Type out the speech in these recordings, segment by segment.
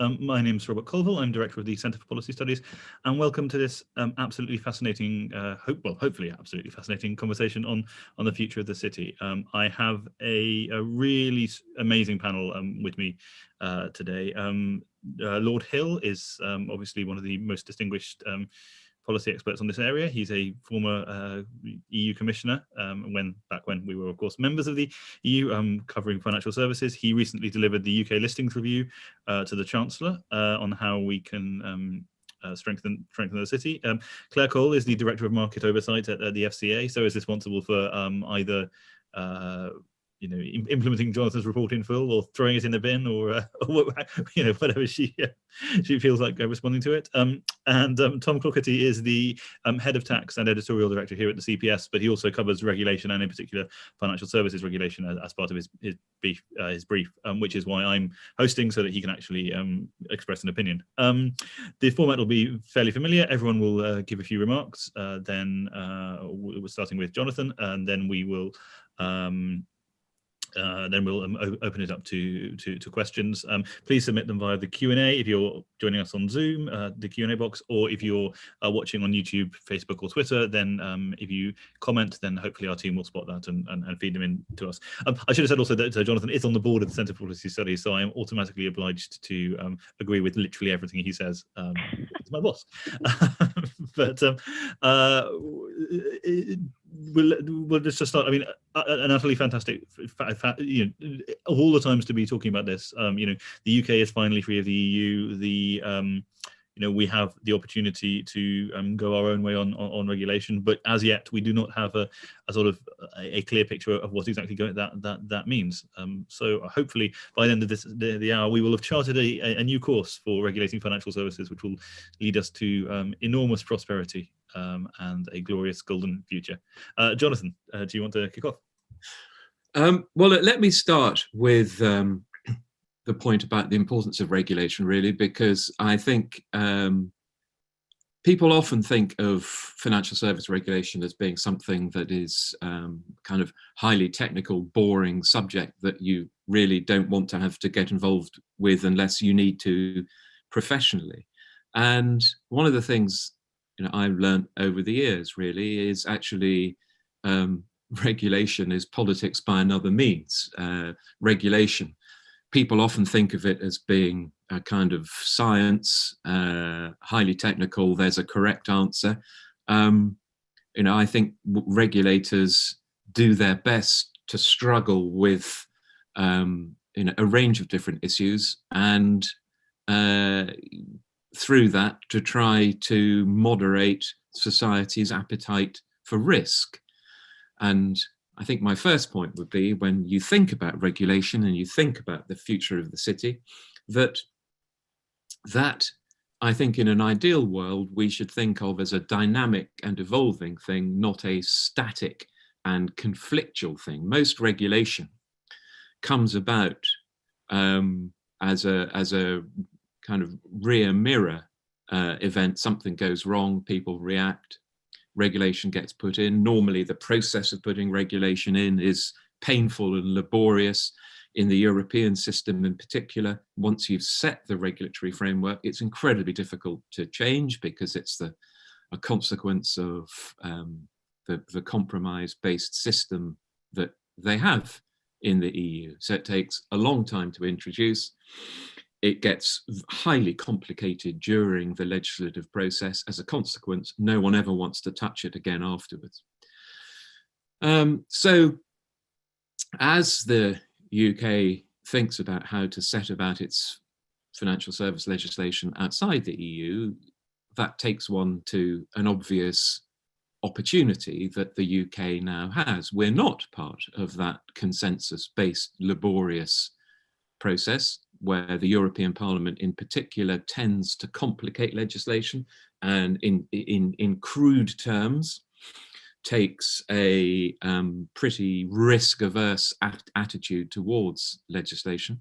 My name is Robert Colville. I'm Director of the Centre for Policy Studies, and welcome to this absolutely fascinating, hopefully absolutely fascinating conversation on the future of the city. I have a really amazing panel with me today. Lord Hill is obviously one of the most distinguished policy experts on this area. He's a former EU commissioner back when we were, of course, members of the EU, covering financial services. He recently delivered the UK listings review to the Chancellor on how we can strengthen the city. Claire Cole is the Director of Market Oversight at the FCA, so is responsible for either implementing Jonathan's report in full, or throwing it in the bin, or whatever she feels like responding to it. And Tom Clougherty is the head of tax and editorial director here at the CPS, but he also covers regulation, and in particular financial services regulation, as part of his brief, which is why I'm hosting, so that he can actually express an opinion. The format will be fairly familiar. Everyone will give a few remarks. Then we're starting with Jonathan, and then we will. Then we'll open it up to questions. Please submit them via the Q&A if you're joining us on Zoom, the Q&A box, or if you're watching on YouTube, Facebook, or Twitter, then if you comment, then hopefully our team will spot that and feed them in to us. I should have said also that Jonathan is on the board of the Centre for Policy Studies, so I am automatically obliged to agree with literally everything he says. He's my boss. But we'll just start. I mean, an utterly fantastic, of all the times to be talking about this. The UK is finally free of the EU. We have the opportunity to go our own way on regulation, but as yet we do not have a sort of a clear picture of what exactly that means. So hopefully by the end of the hour, we will have charted a new course for regulating financial services, which will lead us to enormous prosperity and a glorious golden future. Jonathan, do you want to kick off? Well, let me start with the point about the importance of regulation, really, because I think people often think of financial service regulation as being something that is kind of highly technical, boring subject that you really don't want to have to get involved with unless you need to professionally. And one of the things I've learned over the years really is actually regulation is politics by another means. Regulation, people often think of it as being a kind of science, highly technical, there's a correct answer. I think regulators do their best to struggle with a range of different issues, and through that to try to moderate society's appetite for risk. And I think my first point would be, when you think about regulation and you think about the future of the city, that I think in an ideal world we should think of as a dynamic and evolving thing, not a static and conflictual thing. Most regulation comes about as a kind of rear mirror event. Something goes wrong, people react, regulation gets put in. Normally the process of putting regulation in is painful and laborious. In the European system in particular, once you've set the regulatory framework, it's incredibly difficult to change, because it's a consequence of the compromise-based system that they have in the EU. So it takes a long time to introduce. It gets highly complicated during the legislative process. As a consequence, no one ever wants to touch it again afterwards. So as the UK thinks about how to set about its financial service legislation outside the EU, that takes one to an obvious opportunity that the UK now has. We're not part of that consensus-based, laborious process, where the European Parliament in particular tends to complicate legislation and in crude terms takes a pretty risk-averse attitude towards legislation.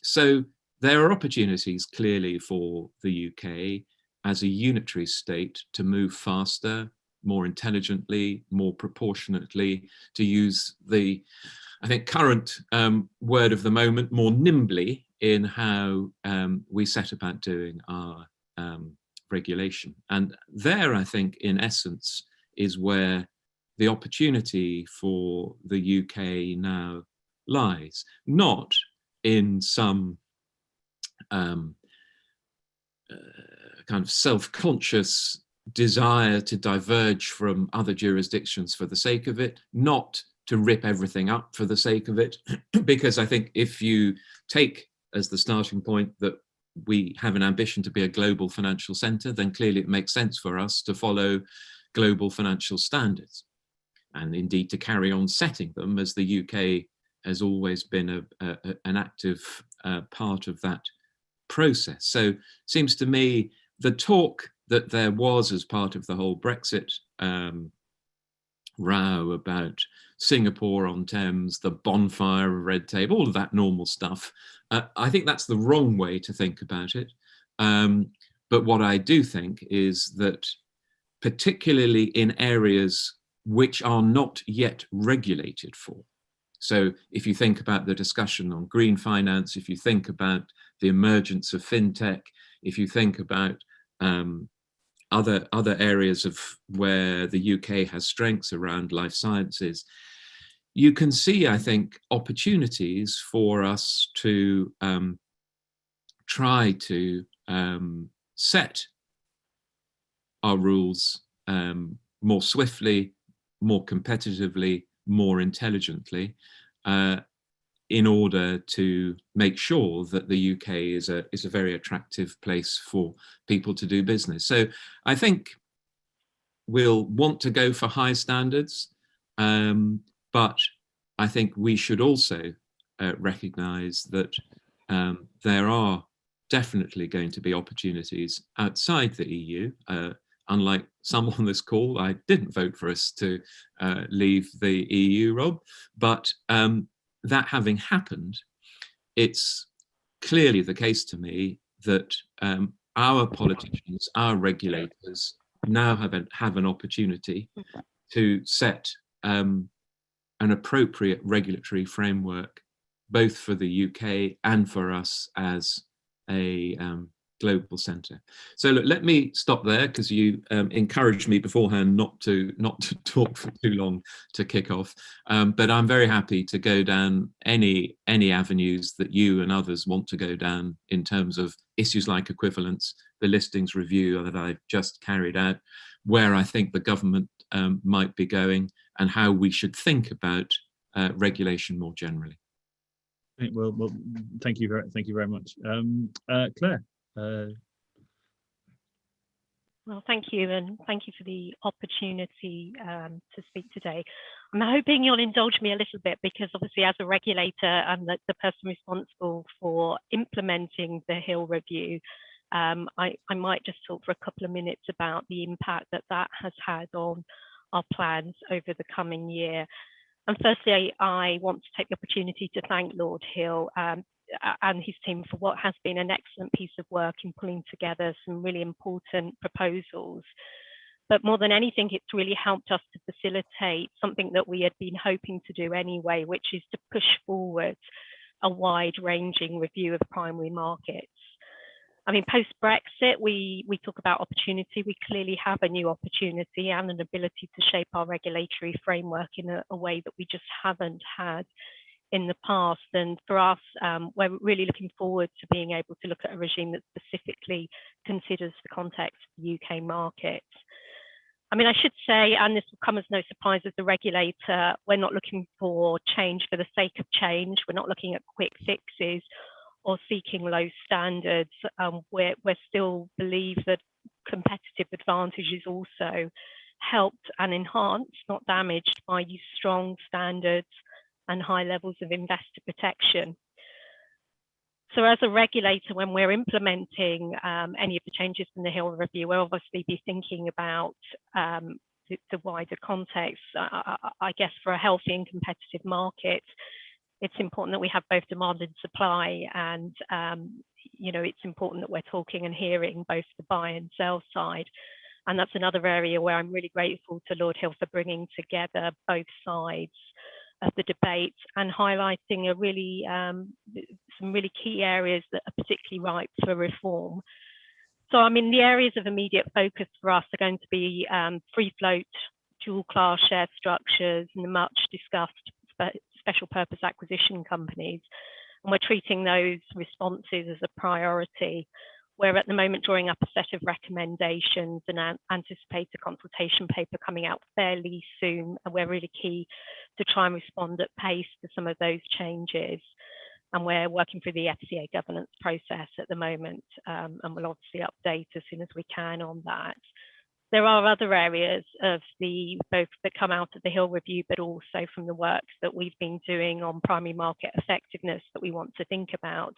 So there are opportunities clearly for the UK as a unitary state to move faster, more intelligently, more proportionately, to use the, I think, current word of the moment, more nimbly in how we set about doing our regulation. And there, I think, in essence, is where the opportunity for the UK now lies, not in some kind of self-conscious desire to diverge from other jurisdictions for the sake of it, not to rip everything up for the sake of it, because I think if you take as the starting point that we have an ambition to be a global financial centre, then clearly it makes sense for us to follow global financial standards, and indeed to carry on setting them, as the UK has always been an active part of that process. So it seems to me the talk that there was as part of the whole Brexit row about Singapore on Thames, the bonfire of red tape, all of that normal stuff, I think that's the wrong way to think about it. But what I do think is that particularly in areas which are not yet regulated for, so if you think about the discussion on green finance, if you think about the emergence of fintech, if you think about other areas of where the UK has strengths around life sciences, you can see, I think, opportunities for us to try to set our rules more swiftly, more competitively, more intelligently, in order to make sure that the UK is a very attractive place for people to do business. So I think we'll want to go for high standards, but I think we should also recognise that there are definitely going to be opportunities outside the EU. Unlike some on this call, I didn't vote for us to leave the EU, Rob, but that having happened, it's clearly the case to me that our politicians, our regulators now have an opportunity to set an appropriate regulatory framework, both for the UK and for us as a global centre. So look, let me stop there, because you encouraged me beforehand not to talk for too long to kick off. But I'm very happy to go down any avenues that you and others want to go down in terms of issues like equivalence, the listings review that I've just carried out, where I think the government might be going, and how we should think about regulation more generally. Well, thank you very much, Claire. Well, thank you, and thank you for the opportunity to speak today. I'm hoping you'll indulge me a little bit, because obviously as a regulator, I'm the person responsible for implementing the Hill Review. I might just talk for a couple of minutes about the impact that has had on our plans over the coming year. And firstly, I want to take the opportunity to thank Lord Hill and his team for what has been an excellent piece of work in pulling together some really important proposals. But more than anything, it's really helped us to facilitate something that we had been hoping to do anyway, which is to push forward a wide-ranging review of primary markets. I mean, post-Brexit, we talk about opportunity. We clearly have a new opportunity and an ability to shape our regulatory framework in a way that we just haven't had in the past. And for us, we're really looking forward to being able to look at a regime that specifically considers the context of the UK market. I mean, I should say, and this will come as no surprise as the regulator, we're not looking for change for the sake of change. We're not looking at quick fixes or seeking low standards. We still believe that competitive advantage is also helped and enhanced, not damaged, by these strong standards and high levels of investor protection. So as a regulator, when we're implementing any of the changes in the Hill Review, we'll obviously be thinking about the wider context. I guess for a healthy and competitive market, it's important that we have both demand and supply, and it's important that we're talking and hearing both the buy and sell side. And that's another area where I'm really grateful to Lord Hill for bringing together both sides the debate and highlighting a really some really key areas that are particularly ripe for reform. So, I mean, the areas of immediate focus for us are going to be free float, dual class share structures, and the much discussed special purpose acquisition companies. And we're treating those responses as a priority. We're at the moment drawing up a set of recommendations and anticipate a consultation paper coming out fairly soon. And we're really key to try and respond at pace to some of those changes. And we're working through the FCA governance process at the moment, and we'll obviously update as soon as we can on that. There are other areas of both that come out of the Hill Review, but also from the work that we've been doing on primary market effectiveness that we want to think about.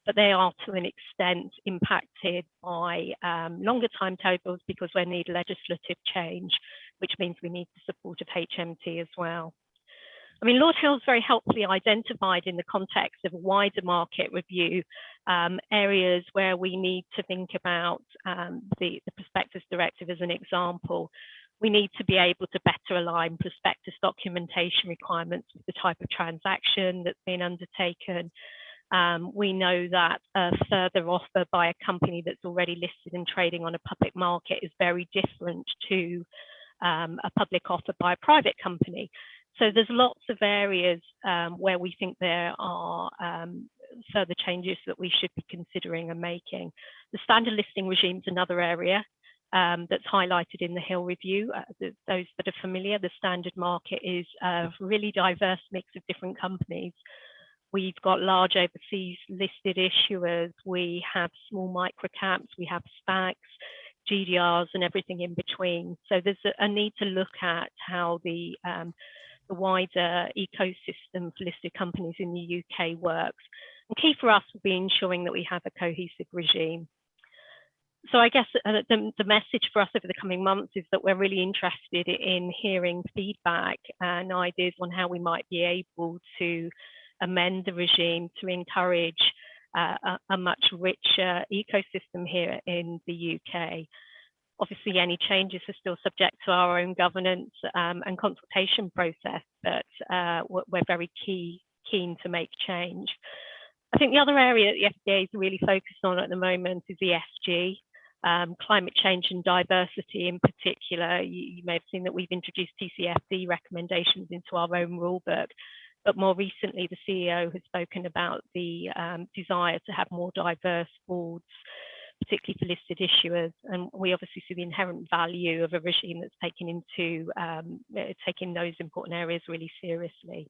But they are to an extent impacted by longer timetables because we need legislative change, which means we need the support of HMT as well. I mean, Lord Hill's very helpfully identified in the context of a wider market review areas where we need to think about the Prospectus Directive as an example. We need to be able to better align prospectus documentation requirements with the type of transaction that's been undertaken. We know that a further offer by a company that's already listed and trading on a public market is very different to a public offer by a private company. So there's lots of areas where we think there are further changes that we should be considering and making. The standard listing regime is another area that's highlighted in the Hill Review. Those that are familiar, the standard market is a really diverse mix of different companies. We've got large overseas listed issuers, we have small microcaps, we have SPACs, GDRs, and everything in between. So there's a need to look at how the wider ecosystem for listed companies in the UK works. And key for us will be ensuring that we have a cohesive regime. So I guess the message for us over the coming months is that we're really interested in hearing feedback and ideas on how we might be able to amend the regime to encourage a much richer ecosystem here in the UK. Obviously, any changes are still subject to our own governance and consultation process, but we're very keen to make change. I think the other area that the FDA is really focused on at the moment is ESG, climate change and diversity in particular. You may have seen that we've introduced TCFD recommendations into our own rulebook, but more recently, the CEO has spoken about the desire to have more diverse boards, particularly for listed issuers, and we obviously see the inherent value of a regime that's taking those important areas really seriously.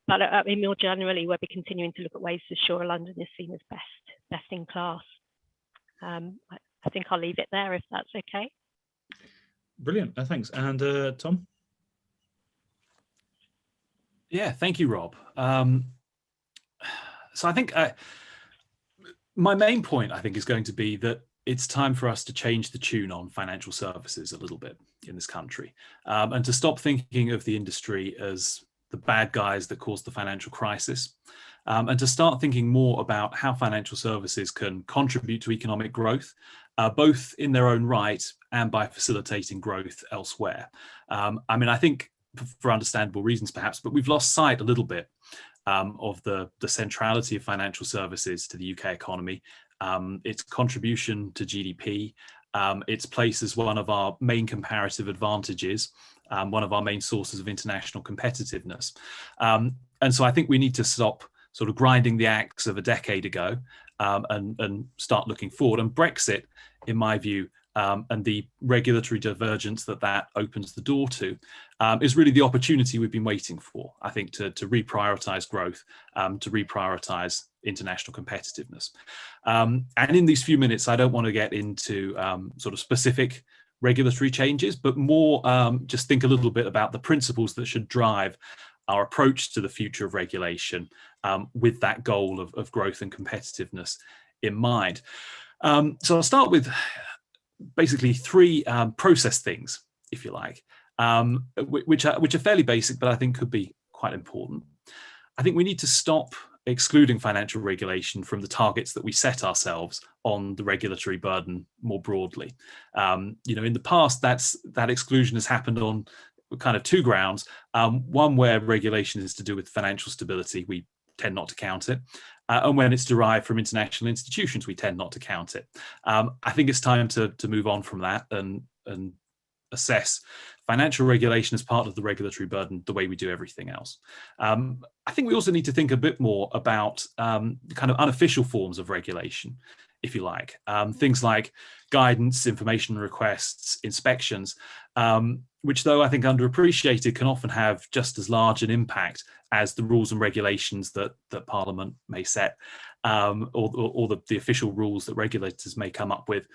But I mean, more generally, we'll be continuing to look at ways to ensure London is seen as best in class. I think I'll leave it there if that's okay. Brilliant, thanks. And Tom? Yeah, thank you, Rob. So I think my main point, I think, is going to be that it's time for us to change the tune on financial services a little bit in this country, and to stop thinking of the industry as the bad guys that caused the financial crisis, and to start thinking more about how financial services can contribute to economic growth, both in their own right and by facilitating growth elsewhere. I mean, I think for understandable reasons perhaps, but we've lost sight a little bit of the centrality of financial services to the UK economy, its contribution to GDP, its place as one of our main comparative advantages, one of our main sources of international competitiveness. And so I think we need to stop sort of grinding the axe of a decade ago and start looking forward. And Brexit, in my view, and the regulatory divergence that opens the door to is really the opportunity we've been waiting for, I think, to reprioritise growth, to reprioritise international competitiveness. And in these few minutes, I don't want to get into sort of specific regulatory changes, but more just think a little bit about the principles that should drive our approach to the future of regulation with that goal of growth and competitiveness in mind. So I'll start with basically three process things, if you like, which are fairly basic, but I think could be quite important. I think we need to stop excluding financial regulation from the targets that we set ourselves on the regulatory burden more broadly. In the past, that exclusion has happened on kind of two grounds. One where regulation is to do with financial stability, we tend not to count it. And when it's derived from international institutions, we tend not to count it. I think it's time to move on from that and assess financial regulation as part of the regulatory burden the way we do everything else. I think we also need to think a bit more about the kind of unofficial forms of regulation, if you like. Things like guidance, information requests, inspections, which, though I think underappreciated, can often have just as large an impact as the rules and regulations that Parliament may set, or the official rules that regulators may come up with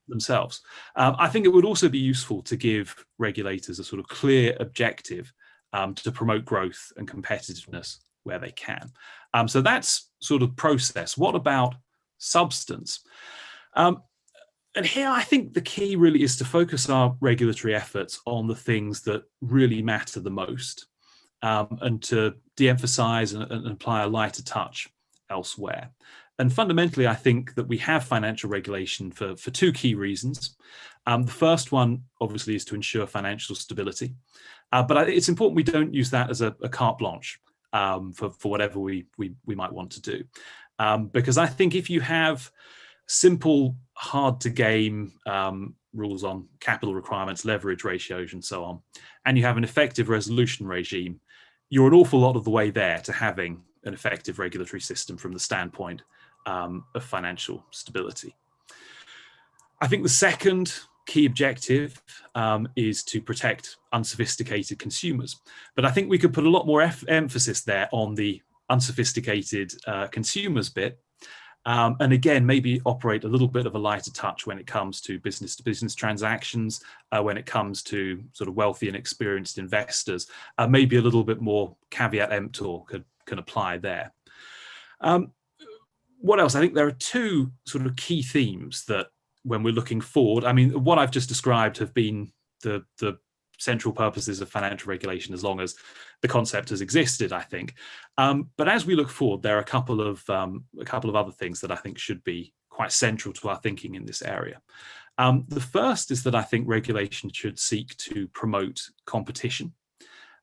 themselves. I think it would also be useful to give regulators a sort of clear objective to promote growth and competitiveness where they can. So that's sort of process. What about substance? And here I think the key really is to focus our regulatory efforts on the things that really matter the most, and to de-emphasize and apply a lighter touch elsewhere. And fundamentally, I think that we have financial regulation for two key reasons. The first one, obviously, is to ensure financial stability. But it's important we don't use that as a carte blanche for whatever we might want to do. Because I think if you have simple, hard to game rules on capital requirements, leverage ratios, and so on, and you have an effective resolution regime, you're an awful lot of the way there to having an effective regulatory system from the standpoint of financial stability. I think the second key objective is to protect unsophisticated consumers. But I think we could put a lot more emphasis there on the unsophisticated consumers bit. And again, maybe operate a little bit of a lighter touch when it comes to business transactions, when it comes to sort of wealthy and experienced investors, maybe a little bit more caveat emptor can apply there. What else? I think there are two sort of key themes that when we're looking forward, I mean, what I've just described have been the central purposes of financial regulation as long as the concept has existed, I think. But as we look forward, there are a couple of other things that I think should be quite central to our thinking in this area. The first is that I think regulation should seek to promote competition.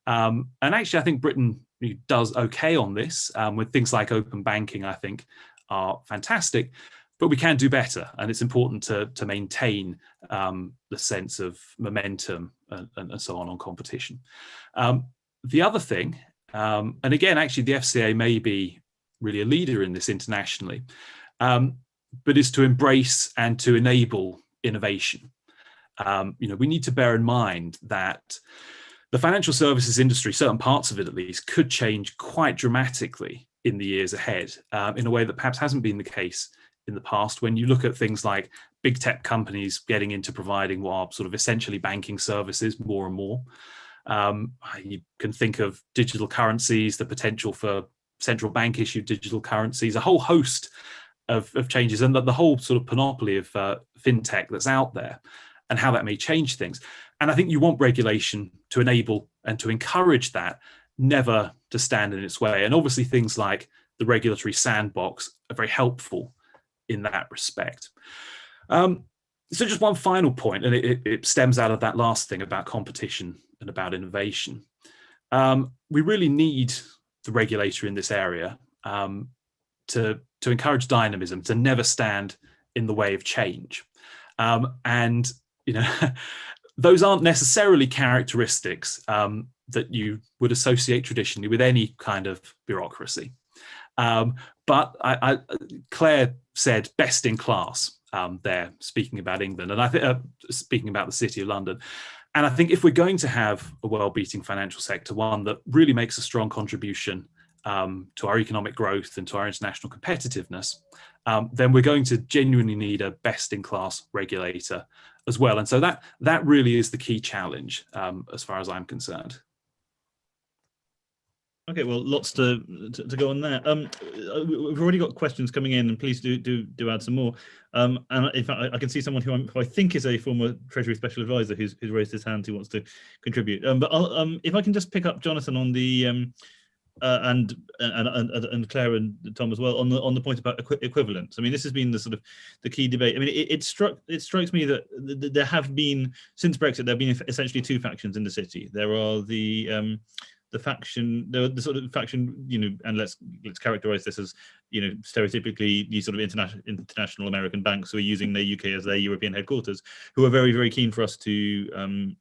And actually, I think Britain does okay on this, with things like open banking, I think, are fantastic. But we can do better, and it's important to maintain the sense of momentum and so on competition. The other thing, and again, actually, the FCA may be really a leader in this internationally, but is to embrace and to enable innovation. We need to bear in mind that the financial services industry, certain parts of it at least, could change quite dramatically in the years ahead, in a way that perhaps hasn't been the case in the past. When you look at things like big tech companies getting into providing what are sort of essentially banking services more and more, you can think of digital currencies, the potential for central bank issued digital currencies, a whole host of changes, and the whole sort of panoply of fintech that's out there, and how that may change things. And I think you want regulation to enable and to encourage that, never to stand in its way. And obviously things like the regulatory sandbox are very helpful in that respect. So just one final point, and it stems out of that last thing about competition and about innovation. We really need the regulator in this area to encourage dynamism, to never stand in the way of change. And those aren't necessarily characteristics that you would associate traditionally with any kind of bureaucracy. But Claire said best in class there, speaking about England, and I think speaking about the City of London. And I think if we're going to have a world-beating financial sector, one that really makes a strong contribution to our economic growth and to our international competitiveness, then we're going to genuinely need a best-in-class regulator as well. And so that really is the key challenge, as far as I'm concerned. Okay, well, lots to go on there. We've already got questions coming in, and please do add some more. And in fact, I can see someone who I think is a former Treasury Special Advisor who's raised his hand, who wants to contribute. But if I can just pick up, Jonathan, on the and Claire and Tom as well on the point about equivalence. I mean, this has been the sort of the key debate. I mean, it strikes me that there have been, since Brexit, there have been essentially two factions in the city. There are the faction, the sort of faction, and let's characterize this as, stereotypically these sort of international American banks who are using the UK as their European headquarters, who are very, very keen for us to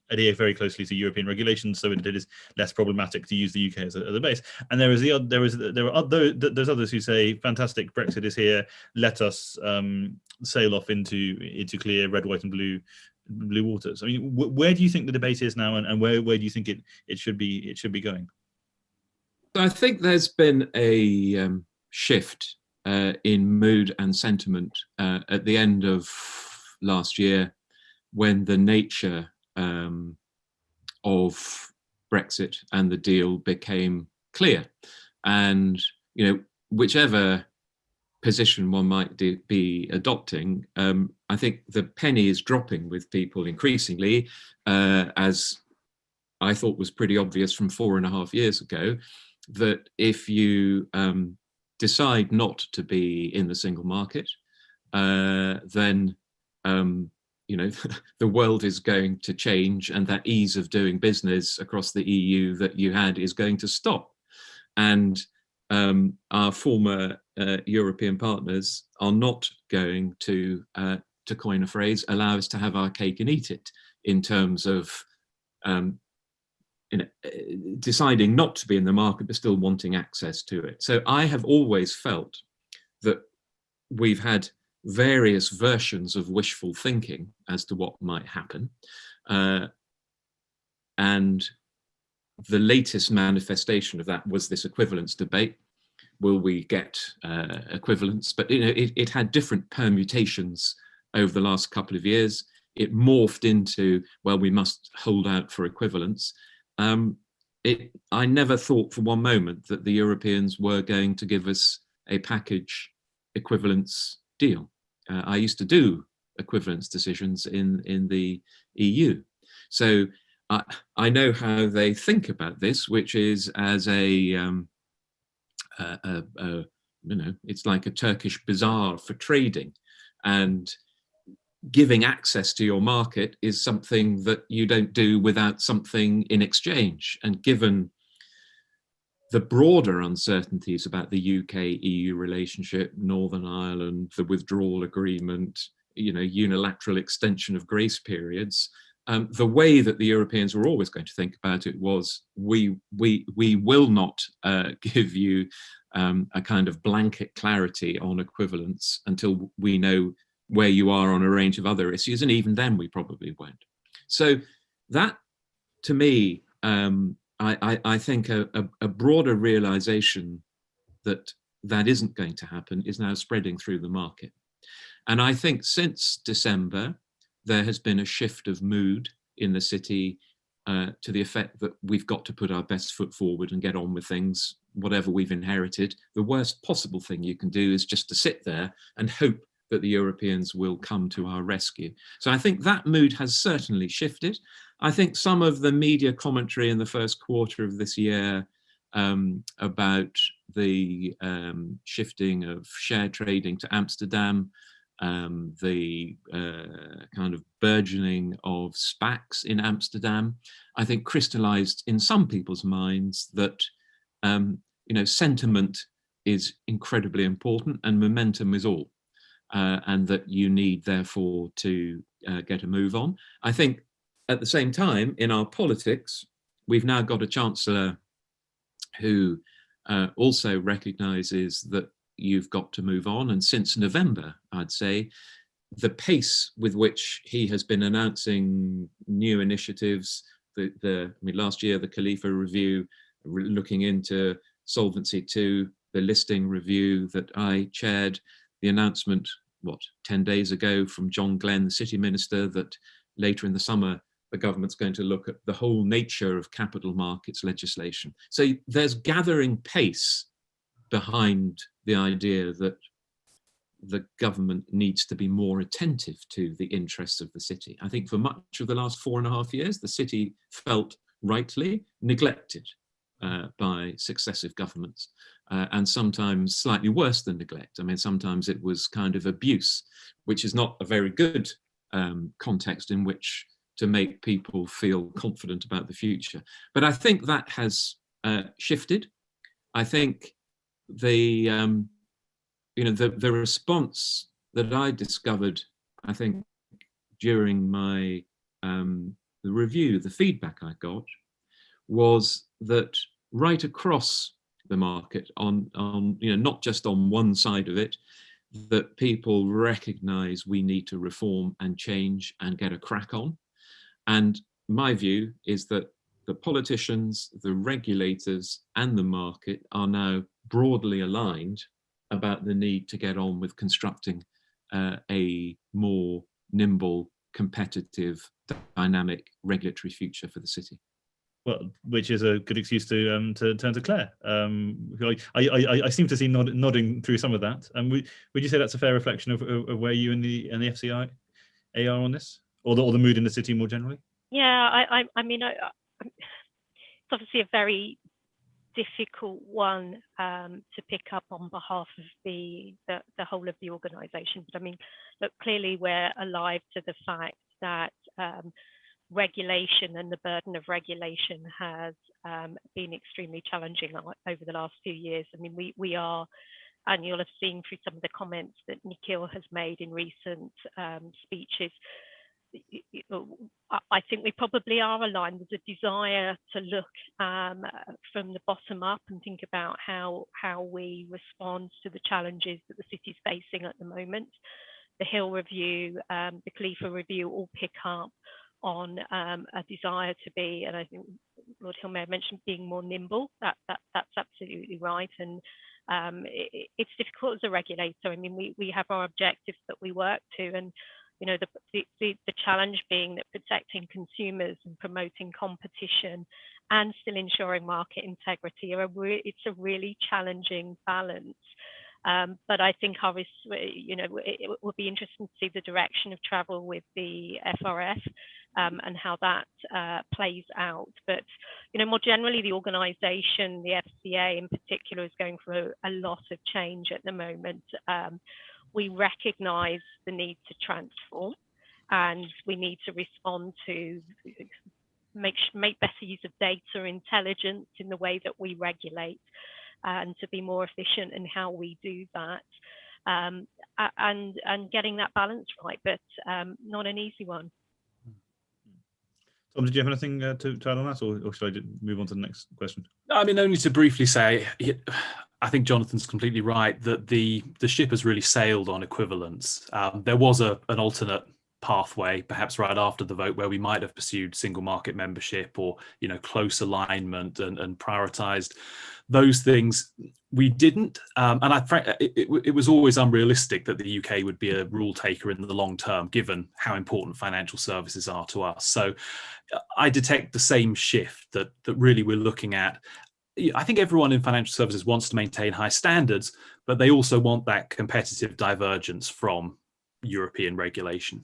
adhere very closely to European regulations, so that it is less problematic to use the UK as a base. And there are those others who say, fantastic, Brexit is here, let us sail off into clear red, white, and blue waters. I mean, where do you think the debate is now, and where do you think it should be going? So I think there's been a shift in mood and sentiment at the end of last year, when the nature of Brexit and the deal became clear. And, whichever position one might be adopting, I think the penny is dropping with people increasingly, as I thought was pretty obvious from 4.5 years ago, that if you decide not to be in the single market, then the world is going to change, and that ease of doing business across the EU that you had is going to stop. And our former European partners are not going to coin a phrase, allow us to have our cake and eat it, in terms of deciding not to be in the market but still wanting access to it. So I have always felt that we've had various versions of wishful thinking as to what might happen. And the latest manifestation of that was this equivalence debate. Will we get equivalence? But it had different permutations over the last couple of years. It morphed into, well, we must hold out for equivalence. I never thought for one moment that the Europeans were going to give us a package equivalence deal. I used to do equivalence decisions in the EU. So I know how they think about this, which is as it's like a Turkish bazaar for trading, and giving access to your market is something that you don't do without something in exchange. And given the broader uncertainties about the UK-EU relationship, Northern Ireland, the withdrawal agreement, unilateral extension of grace periods, the way that the Europeans were always going to think about it was, we will not give you a kind of blanket clarity on equivalence until we know where you are on a range of other issues, and even then we probably won't. So that, to me, I think a broader realization that isn't going to happen is now spreading through the market. And I think since December, there has been a shift of mood in the city to the effect that we've got to put our best foot forward and get on with things, whatever we've inherited. The worst possible thing you can do is just to sit there and hope that the Europeans will come to our rescue. So I think that mood has certainly shifted. I think some of the media commentary in the first quarter of this year about the shifting of share trading to Amsterdam, the kind of burgeoning of SPACs in Amsterdam, I think crystallized in some people's minds that sentiment is incredibly important and momentum is all. And that you need, therefore, to get a move on. I think at the same time, in our politics, we've now got a chancellor who also recognises that you've got to move on. And since November, I'd say, the pace with which he has been announcing new initiatives, last year, the Khalifa review, looking into Solvency II, the listing review that I chaired, the announcement, 10 days ago from John Glenn, the city minister, that later in the summer, the government's going to look at the whole nature of capital markets legislation. So there's gathering pace behind the idea that the government needs to be more attentive to the interests of the city. I think for much of the last 4.5 years, the city felt rightly neglected. by successive governments, and sometimes slightly worse than neglect. I mean, sometimes it was kind of abuse, which is not a very good context in which to make people feel confident about the future. But I think that has shifted. I think the response that I discovered, I think, during my the review, the feedback I got, was that right across the market, on not just on one side of it, that people recognise we need to reform and change and get a crack on. And my view is that the politicians, the regulators, and the market are now broadly aligned about the need to get on with constructing a more nimble, competitive, dynamic regulatory future for the city. Well, which is a good excuse to turn to Claire. I seem to see nodding through some of that. Would you say that's a fair reflection of where you and the FCI are on this, or the mood in the city more generally? Yeah, I mean, it's obviously a very difficult one to pick up on behalf of the whole of the organisation. But I mean, look, clearly we're alive to the fact that regulation and the burden of regulation has been extremely challenging over the last few years. I mean, we are, and you'll have seen through some of the comments that Nikhil has made in recent speeches, I think we probably are aligned. There's a desire to look from the bottom up and think about how we respond to the challenges that the city's facing at the moment. The Hill Review, the Khalifa Review all pick up on a desire to be, and I think Lord Hill may have mentioned being more nimble. That's absolutely right. And it's difficult as a regulator. I mean, we have our objectives that we work to, and the challenge being that protecting consumers and promoting competition and still ensuring market integrity it's a really challenging balance. But I think it will be interesting to see the direction of travel with the FRF and how that plays out. But more generally, the organisation, the FCA in particular, is going through a lot of change at the moment. We recognise the need to transform, and we need to respond to make better use of data intelligence in the way that we regulate, and to be more efficient in how we do that, and getting that balance right, but not an easy one. Tom, did you have anything to add on that, or should I move on to the next question? I mean, only to briefly say, I think Jonathan's completely right that the ship has really sailed on equivalence. There was an alternate pathway, perhaps right after the vote, where we might have pursued single market membership or close alignment and prioritised those things. We didn't, and it was always unrealistic that the UK would be a rule taker in the long term, given how important financial services are to us. So I detect the same shift that really we're looking at. I think everyone in financial services wants to maintain high standards, but they also want that competitive divergence from European regulation.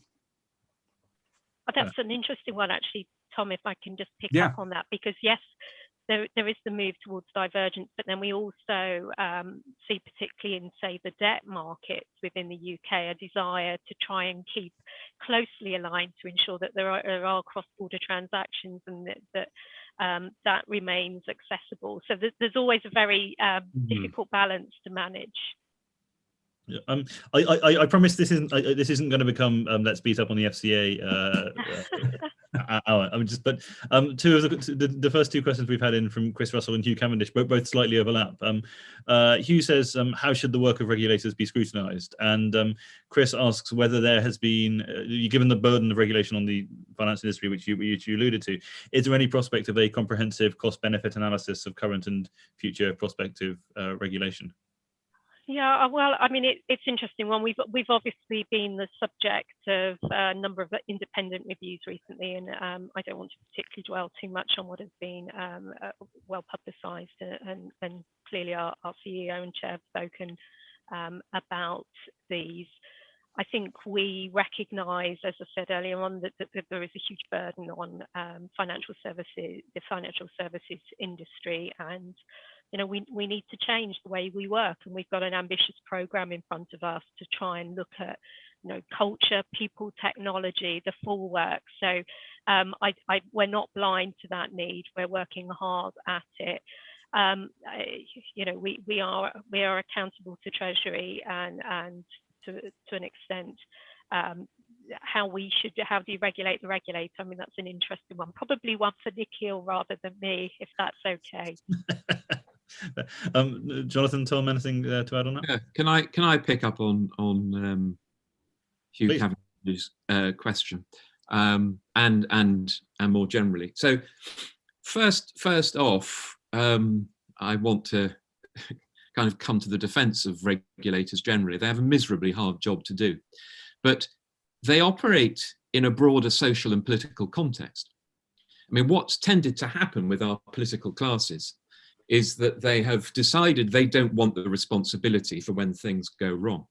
That's an interesting one, actually, Tom, if I can just pick up on that, because yes, there is the move towards divergence, but then we also see, particularly in, say, the debt markets within the UK, a desire to try and keep closely aligned to ensure that there are cross-border transactions and that remains accessible. So there's always a very difficult balance to manage. Yeah, I promise this isn't going to become let's beat up on the FCA hour. Two of the first two questions we've had in from Chris Russell and Hugh Cavendish both slightly overlap. Hugh says, how should the work of regulators be scrutinised? And Chris asks whether there has been, given the burden of regulation on the finance industry, which you alluded to, is there any prospect of a comprehensive cost-benefit analysis of current and future prospective regulation? Yeah, well, I mean, it's interesting. One, we've obviously been the subject of a number of independent reviews recently, and I don't want to particularly dwell too much on what has been well publicised, and clearly our CEO and chair have spoken about these. I think we recognise, as I said earlier on, that there is a huge burden on financial services, the financial services industry, and we need to change the way we work, and we've got an ambitious programme in front of us to try and look at culture, people, technology, the full work. So we're not blind to that need. We're working hard at it. We are accountable to Treasury and to an extent. How do you regulate the regulator? I mean, that's an interesting one. Probably one for Nikhil rather than me, if that's okay. Jonathan, Tom, anything to add on that? Yeah. Can I pick up on Hugh Cavendish's question, and more generally? So first off, I want to kind of come to the defense of regulators generally. They have a miserably hard job to do, but they operate in a broader social and political context. I mean, what's tended to happen with our political classes is that they have decided they don't want the responsibility for when things go wrong.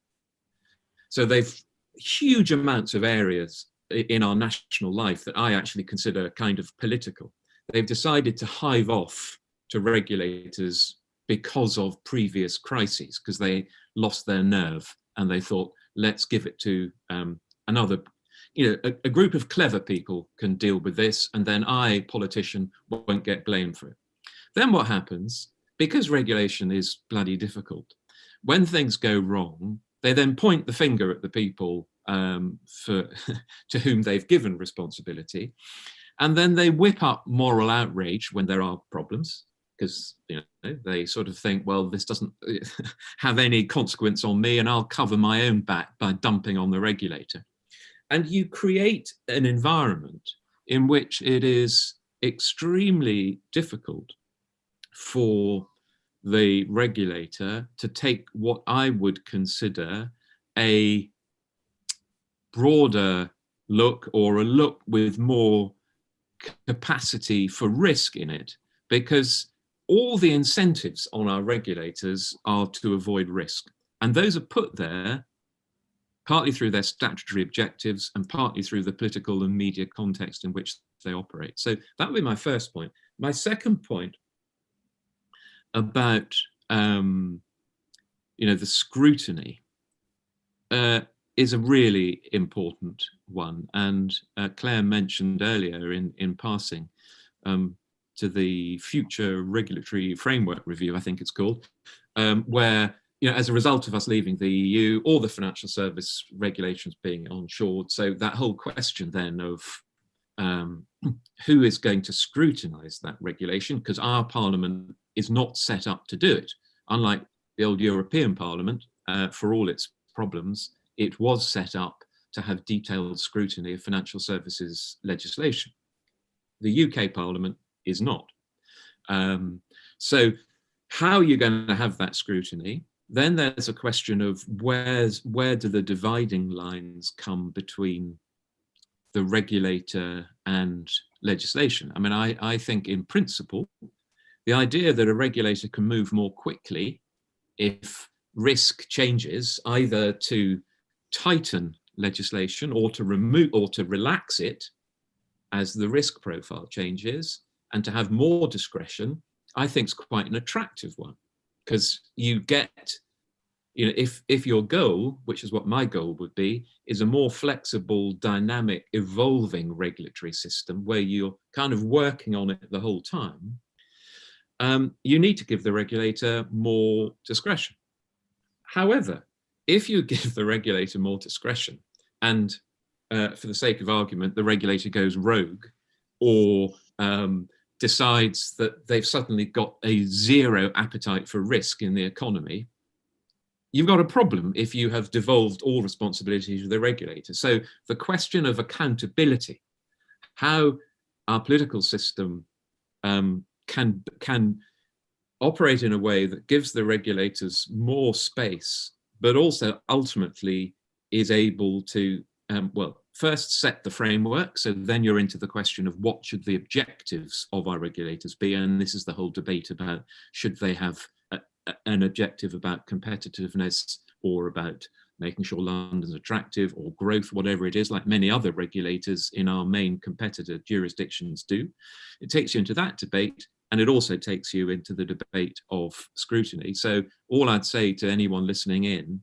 So they've huge amounts of areas in our national life that I actually consider kind of political. They've decided to hive off to regulators because of previous crises, because they lost their nerve and they thought, let's give it to another, a group of clever people can deal with this, and then I, politician, won't get blamed for it. Then what happens, because regulation is bloody difficult, when things go wrong, they then point the finger at the people to whom they've given responsibility, and then they whip up moral outrage when there are problems, because they sort of think, well, this doesn't have any consequence on me, and I'll cover my own back by dumping on the regulator. And you create an environment in which it is extremely difficult for the regulator to take what I would consider a broader look, or a look with more capacity for risk in it, because all the incentives on our regulators are to avoid risk. And those are put there partly through their statutory objectives and partly through the political and media context in which they operate. So that would be my first point. My second point about the scrutiny is a really important one. And Claire mentioned earlier in passing to the future regulatory framework review, I think it's called, where, as a result of us leaving the EU, all the financial service regulations being onshored, so that whole question then of who is going to scrutinise that regulation, because our Parliament is not set up to do it. Unlike the old European Parliament, for all its problems, it was set up to have detailed scrutiny of financial services legislation. The UK Parliament is not. So how are you going to have that scrutiny? Then there's a question of where do the dividing lines come between the regulator and legislation? I mean, I think in principle, the idea that a regulator can move more quickly if risk changes, either to tighten legislation or to remove or to relax it as the risk profile changes, and to have more discretion, I think is quite an attractive one, because you get, if your goal, which is what my goal would be, is a more flexible, dynamic, evolving regulatory system where you're kind of working on it the whole time, you need to give the regulator more discretion. However, if you give the regulator more discretion and, for the sake of argument, the regulator goes rogue or decides that they've suddenly got a zero appetite for risk in the economy, you've got a problem if you have devolved all responsibility to the regulator. So the question of accountability, how our political system can operate in a way that gives the regulators more space, but also ultimately is able to, first set the framework. So then you're into the question of what should the objectives of our regulators be? And this is the whole debate about should they have an objective about competitiveness or about making sure London's attractive, or growth, whatever it is, like many other regulators in our main competitor jurisdictions do. It takes you into that debate, and it also takes you into the debate of scrutiny. So all I'd say to anyone listening in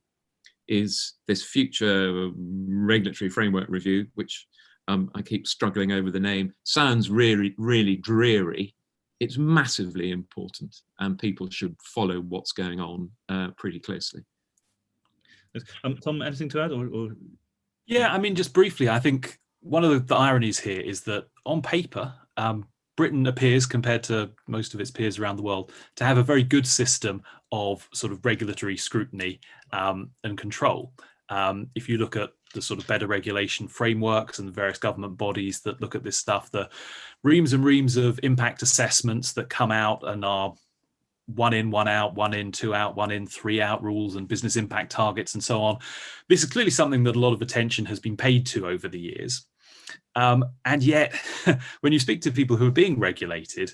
is this future regulatory framework review, which I keep struggling over the name, sounds really, really dreary. It's massively important, and people should follow what's going on pretty closely. Tom, anything to add? Or... Yeah, I mean, just briefly, I think one of the ironies here is that on paper, Britain appears, compared to most of its peers around the world, to have a very good system of sort of regulatory scrutiny and control. If you look at the sort of better regulation frameworks and the various government bodies that look at this stuff, the reams and reams of impact assessments that come out and are 1 in, 1 out, 1 in, 2 out, 1 in, 3 out rules and business impact targets and so on. This is clearly something that a lot of attention has been paid to over the years. And yet, when you speak to people who are being regulated,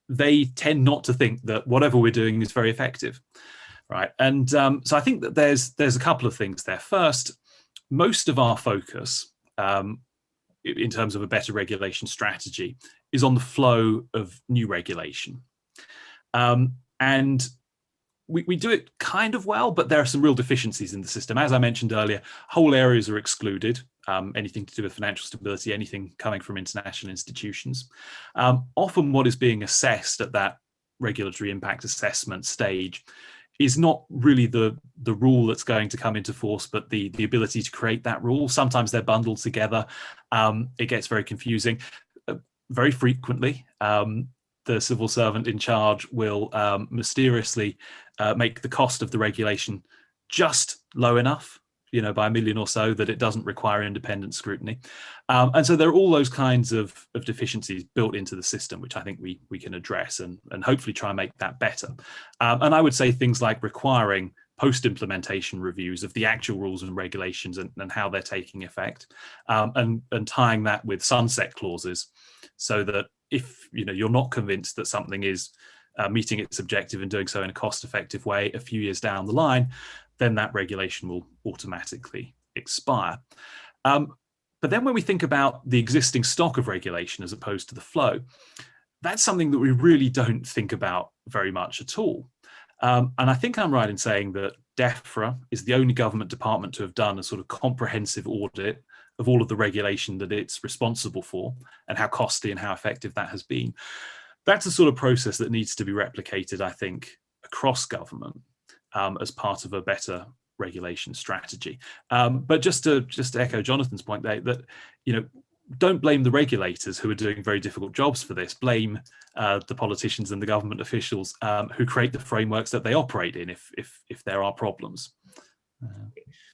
they tend not to think that whatever we're doing is very effective, right? And so I think that there's a couple of things there. First, most of our focus in terms of a better regulation strategy is on the flow of new regulation. And we do it kind of well, but there are some real deficiencies in the system. As I mentioned earlier, whole areas are excluded, anything to do with financial stability, anything coming from international institutions. Often what is being assessed at that regulatory impact assessment stage is not really the rule that's going to come into force, but the ability to create that rule. Sometimes they're bundled together. It gets very confusing. Very frequently, the civil servant in charge will mysteriously make the cost of the regulation just low enough, by $1 million or so, that it doesn't require independent scrutiny. And so there are all those kinds of deficiencies built into the system, which I think we can address and hopefully try and make that better. And I would say things like requiring post-implementation reviews of the actual rules and regulations and how they're taking effect, and tying that with sunset clauses, so that if you're not convinced that something is meeting its objective and doing so in a cost-effective way a few years down the line, then that regulation will automatically expire. But then when we think about the existing stock of regulation as opposed to the flow, that's something that we really don't think about very much at all. And I think I'm right in saying that DEFRA is the only government department to have done a sort of comprehensive audit of all of the regulation that it's responsible for and how costly and how effective that has been. That's a sort of process that needs to be replicated, I think, across government as part of a better regulation strategy. But just to echo Jonathan's point there, that don't blame the regulators who are doing very difficult jobs for this. Blame the politicians and the government officials who create the frameworks that they operate in if there are problems.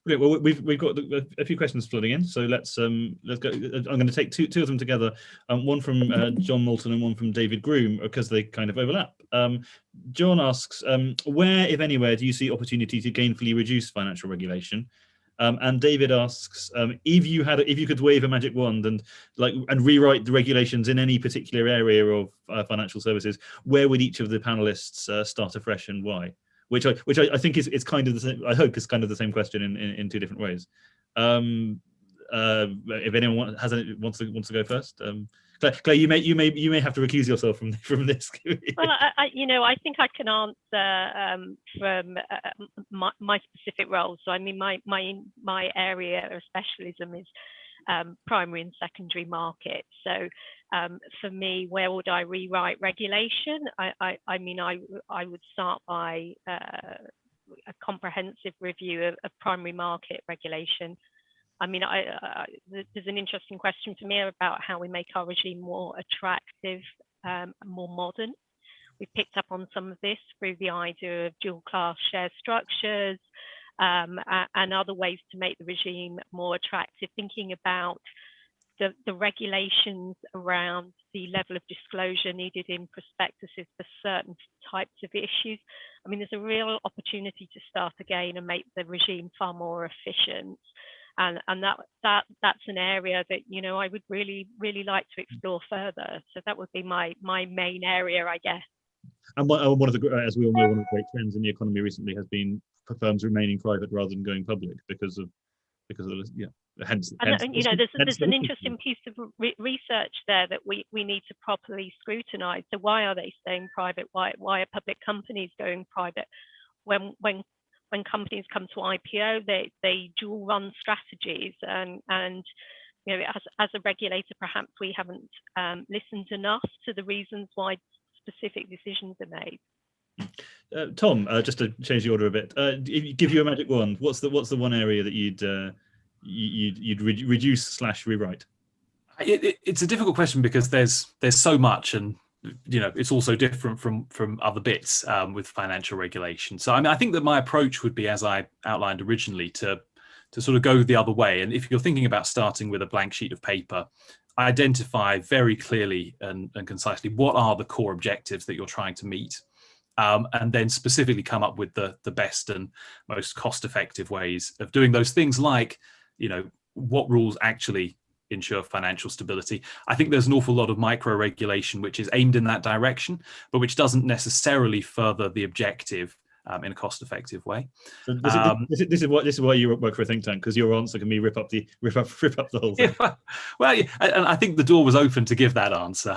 Brilliant. Well, we've got a few questions flooding in, so let's go. I'm going to take two of them together. One from John Moulton and one from David Groom, because they kind of overlap. John asks, where, if anywhere, do you see opportunity to gainfully reduce financial regulation? And David asks, if you could wave a magic wand and rewrite the regulations in any particular area of financial services, where would each of the panelists start afresh and why? Which I think is kind of the same. I hope is kind of the same question in two different ways. If anyone wants to go first, Claire, you may have to recuse yourself from this. Well, I think I can answer from my specific role. So I mean, my area of specialism is primary and secondary markets. So for me, where would I rewrite regulation? I mean, I would start by a comprehensive review of primary market regulation. I mean, there's an interesting question for me about how we make our regime more attractive, more modern. We've picked up on some of this through the idea of dual class share structures and other ways to make the regime more attractive, thinking about the regulations around the level of disclosure needed in prospectuses for certain types of issues. I mean, there's a real opportunity to start again and make the regime far more efficient. And that's an area that, I would really, really like to explore further. So that would be my main area, I guess. And one of the, as we all know, one of the great trends in the economy recently has been firms remaining private rather than going public because of the hence. And you know, there's an the interesting piece of research there that we need to properly scrutinise. So why are they staying private? Why are public companies going private? When companies come to IPO, they dual run strategies, and you know, as a regulator, perhaps we haven't listened enough to the reasons why specific decisions are made. Tom, just to change the order a bit, give you a magic wand. What's the one area that you'd reduce / rewrite? It's a difficult question because there's so much, and you know, it's also different from other bits with financial regulation. So I mean, I think that my approach would be, as I outlined originally, to sort of go the other way. And if you're thinking about starting with a blank sheet of paper, identify very clearly and concisely what are the core objectives that you're trying to meet, and then specifically come up with the best and most cost-effective ways of doing those things, like, you know, what rules actually ensure financial stability. I think there's an awful lot of micro regulation which is aimed in that direction, but which doesn't necessarily further the objective in a cost-effective way. So this is why you work for a think tank, because your answer can be rip up the whole thing. Yeah, well, yeah, and I think the door was open to give that answer.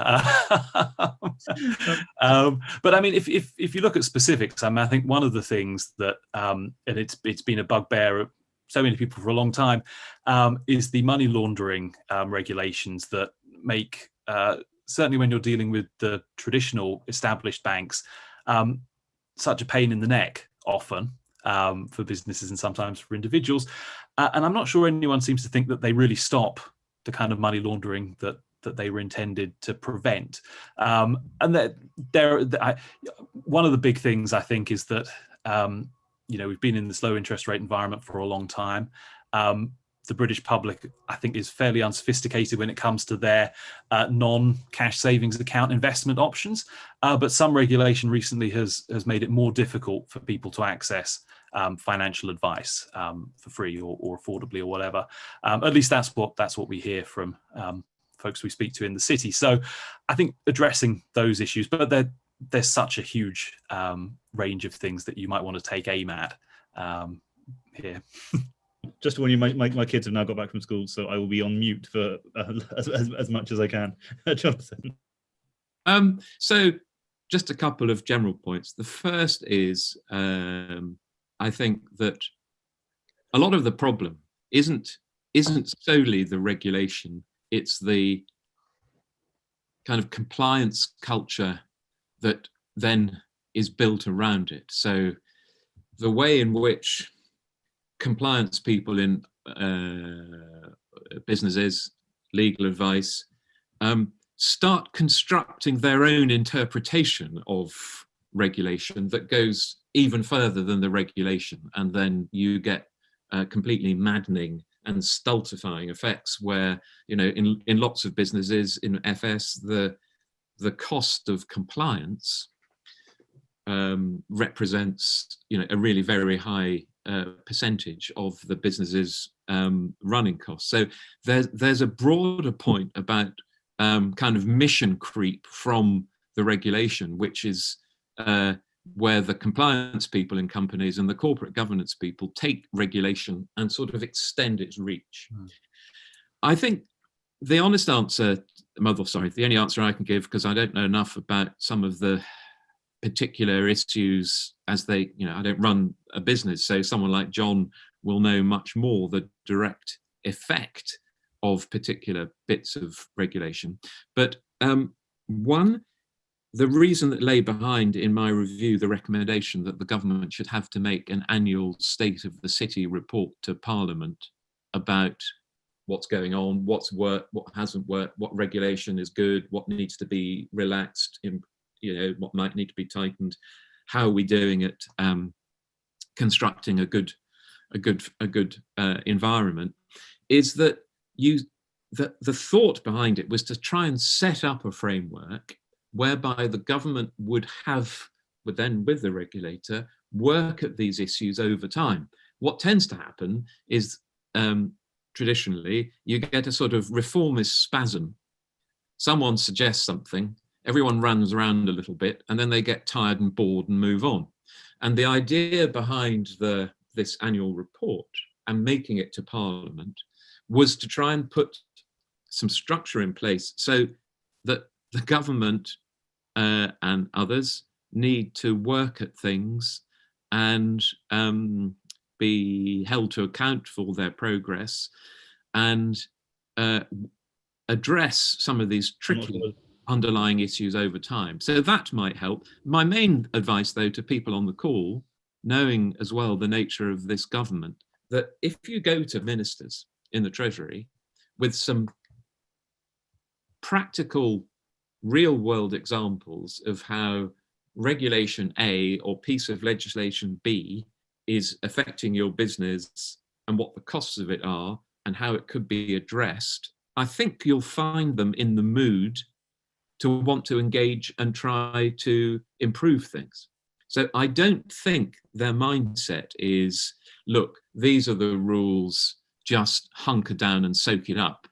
But I mean, if you look at specifics, I mean, I think one of the things that and it's been a bugbear of so many people for a long time, is the money laundering regulations that make, certainly when you're dealing with the traditional established banks, such a pain in the neck often for businesses and sometimes for individuals. And I'm not sure anyone seems to think that they really stop the kind of money laundering that they were intended to prevent. And that one of the big things, I think, is that you know, we've been in this low interest rate environment for a long time. The British public, I think, is fairly unsophisticated when it comes to their non-cash savings account investment options. But some regulation recently has made it more difficult for people to access financial advice for free or affordably or whatever. At least that's what we hear from folks we speak to in the city. So I think addressing those issues, but there's such a huge range of things that you might want to take aim at here. Just to warn you, my kids have now got back from school, so I will be on mute for as much as I can. Jonathan. So just a couple of general points. The first is, I think that a lot of the problem isn't solely the regulation, it's the kind of compliance culture that then is built around it. So the way in which compliance people in businesses, legal advice, start constructing their own interpretation of regulation that goes even further than the regulation, and then you get completely maddening and stultifying effects where, you know, in lots of businesses in FS, the cost of compliance represents, you know, a really very high percentage of the business's running costs. So there's a broader point about kind of mission creep from the regulation, which is where the compliance people in companies and the corporate governance people take regulation and sort of extend its reach. I think the honest answer, the only answer I can give, because I don't know enough about some of the particular issues as they, you know, I don't run a business, so someone like John will know much more the direct effect of particular bits of regulation. But one, the reason that lay behind, in my review, the recommendation that the government should have to make an annual State of the City report to Parliament about what's going on, what's worked, what hasn't worked, what regulation is good, what needs to be relaxed, you know, what might need to be tightened, how are we doing at constructing a good environment, is that the thought behind it was to try and set up a framework whereby the government would then, with the regulator, work at these issues over time. What tends to happen is, traditionally, you get a sort of reformist spasm. Someone suggests something, everyone runs around a little bit, and then they get tired and bored and move on. And the idea behind this annual report and making it to Parliament was to try and put some structure in place so that the government and others need to work at things and be held to account for their progress and address some of these tricky underlying issues over time. So that might help. My main advice, though, to people on the call, knowing as well the nature of this government, that if you go to ministers in the Treasury with some practical, real-world examples of how Regulation A or piece of legislation B is affecting your business and what the costs of it are and how it could be addressed, I think you'll find them in the mood to want to engage and try to improve things. So I don't think their mindset is, look, these are the rules, just hunker down and soak it up.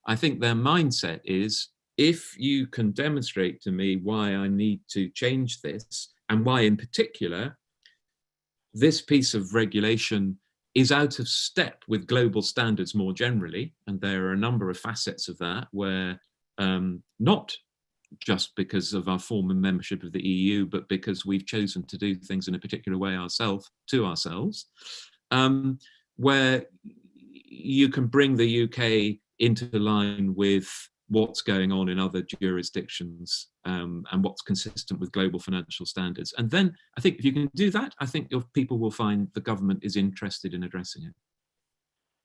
I think their mindset is, if you can demonstrate to me why I need to change this and why in particular this piece of regulation is out of step with global standards more generally, and there are a number of facets of that where not just because of our former membership of the EU, but because we've chosen to do things in a particular way ourselves, where you can bring the UK into line with what's going on in other jurisdictions and what's consistent with global financial standards. And then I think if you can do that, I think your people will find the government is interested in addressing it.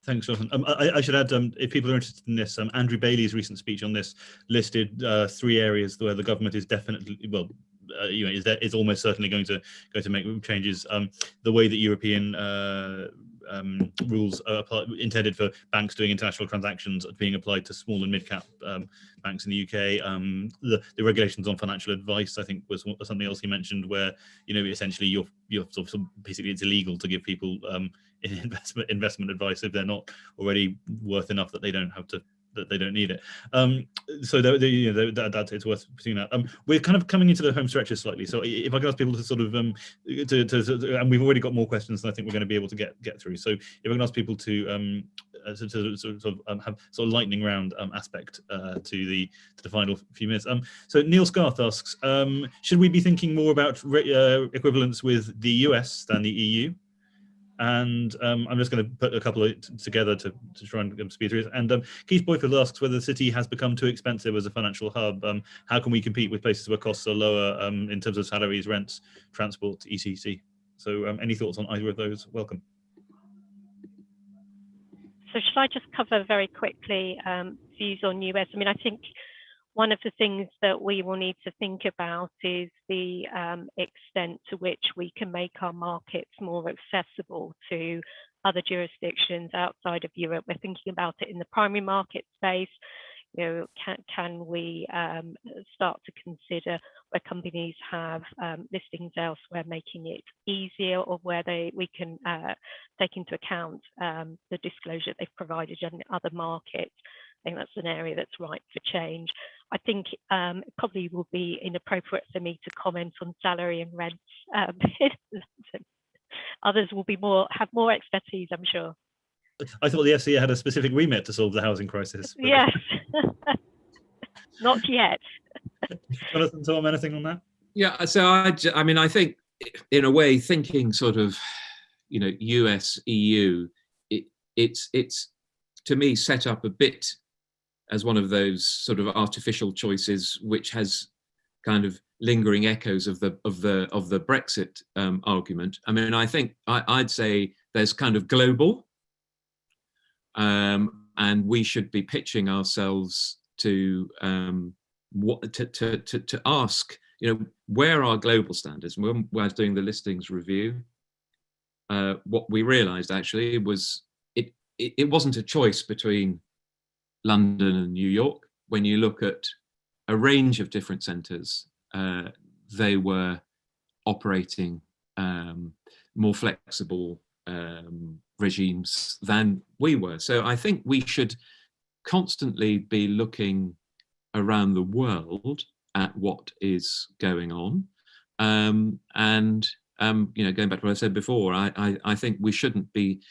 Thanks, Jonathan. I should add, if people are interested in this, Andrew Bailey's recent speech on this listed 3 areas where the government is definitely, is almost certainly going to make changes. The way that European rules are intended for banks doing international transactions are being applied to small and mid-cap banks in the UK. The regulations on financial advice, I think, was something else he mentioned, where essentially you're sort of basically it's illegal to give people investment advice if they're not already worth enough that they don't need it. So it's worth pursuing that. We're kind of coming into the home stretches slightly, so if I can ask people to sort of and we've already got more questions than I think we're going to be able to get through. So if I can ask people to sort of have sort of lightning round aspect to the final few minutes. So Neil Scarth asks, should we be thinking more about equivalence with the US than the EU? And I'm just going to put a couple together to try and speed through it. And Keith Boyfield asks whether the city has become too expensive as a financial hub. How can we compete with places where costs are lower in terms of salaries, rents, transport, etc.? So any thoughts on either of those? Welcome. So should I just cover very quickly views on US? I mean, I think one of the things that we will need to think about is the extent to which we can make our markets more accessible to other jurisdictions outside of Europe. We're thinking about it in the primary market space. Can we start to consider where companies have listings elsewhere, making it easier, or where we can take into account the disclosure they've provided in other markets. I think that's an area that's ripe for change. I think it probably will be inappropriate for me to comment on salary and rents in London. Others will have more expertise, I'm sure. I thought the FCA had a specific remit to solve the housing crisis. But... Yes, not yet. Jonathan, Tom, anything on that? Yeah, so I mean, I think in a way, thinking sort of, US, EU, it's to me set up a bit as one of those sort of artificial choices, which has kind of lingering echoes of the Brexit argument. I mean, I think I'd say there's kind of global, and we should be pitching ourselves to ask, where are global standards? When I was doing the listings review, what we realised actually was it wasn't a choice between London and New York. When you look at a range of different centres, they were operating more flexible regimes than we were. So I think we should constantly be looking around the world at what is going on, and going back to what I said before, I think we shouldn't be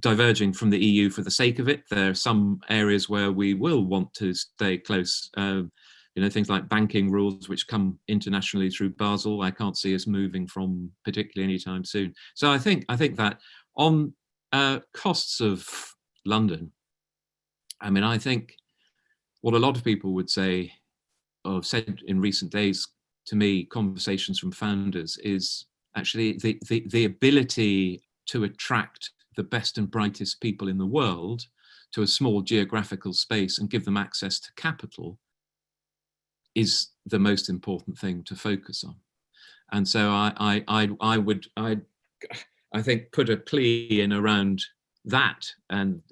diverging from the EU for the sake of it. There are some areas where we will want to stay close. Things like banking rules, which come internationally through Basel, I can't see us moving from particularly anytime soon. So I think that on costs of London, I think what a lot of people would say, or have said in recent days to me, conversations from founders, is actually the ability to attract the best and brightest people in the world to a small geographical space and give them access to capital is the most important thing to focus on. And so I think put a plea in around that, and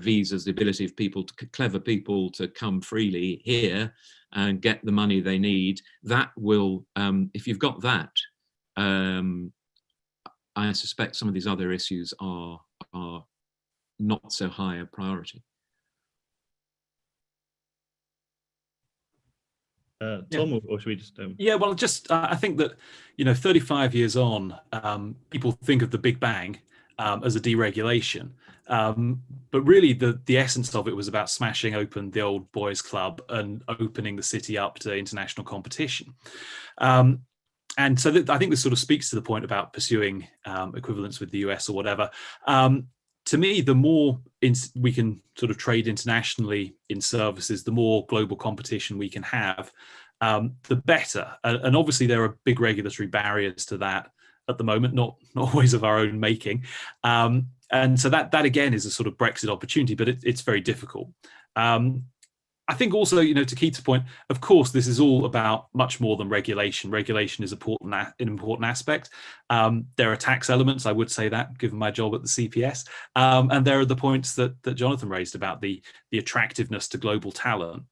visas, the ability of clever people to come freely here and get the money they need. That will, if you've got that, I suspect some of these other issues are not so high a priority. Tom, or should we just? Yeah, well, I think that 35 years on, people think of the Big Bang as a deregulation, but really the essence of it was about smashing open the old boys' club and opening the city up to international competition. And so I think this sort of speaks to the point about pursuing equivalence with the US or whatever. To me, the more we can sort of trade internationally in services, the more global competition we can have, the better. And obviously, there are big regulatory barriers to that at the moment, not always of our own making. And so that again is a sort of Brexit opportunity, but it's very difficult. I think also, to Keith's point, of course, this is all about much more than regulation. Regulation is an important aspect. There are tax elements, I would say that, given my job at the CPS. And there are the points that Jonathan raised about the attractiveness to global talent.